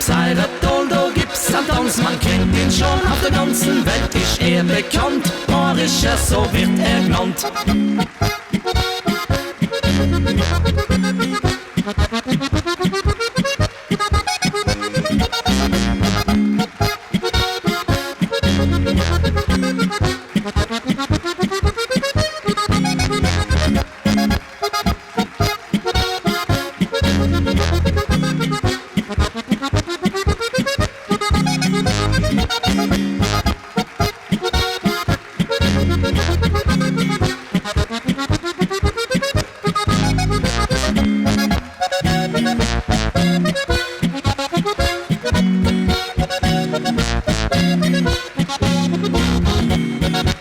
gibt's Heiratol, da gibt's einen Tanz. Man kennt ihn schon, auf der ganzen Welt ist er bekannt. Bayerischer, so wird er genannt.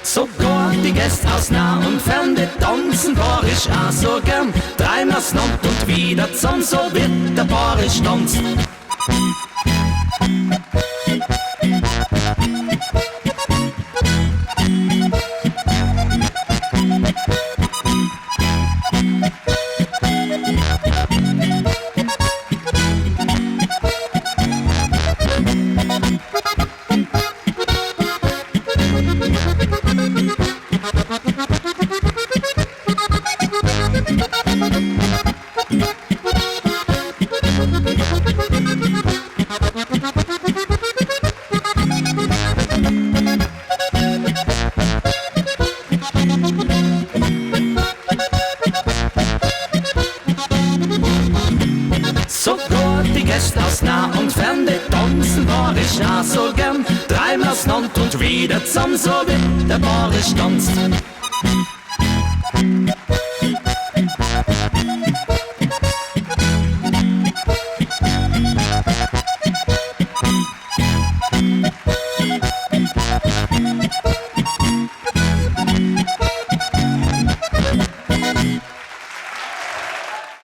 Sogar die Gäste aus nah und fern, die tanzen bayerisch auch so gern. Dreimal's Land und wieder zusammen, so wird der bayerisch Tanz. Sogar die Gäste aus nah und fern, die tanzen bayerisch auch so gern. Dreimal's Land und wieder zusammen, so wird der bayerisch Tanz.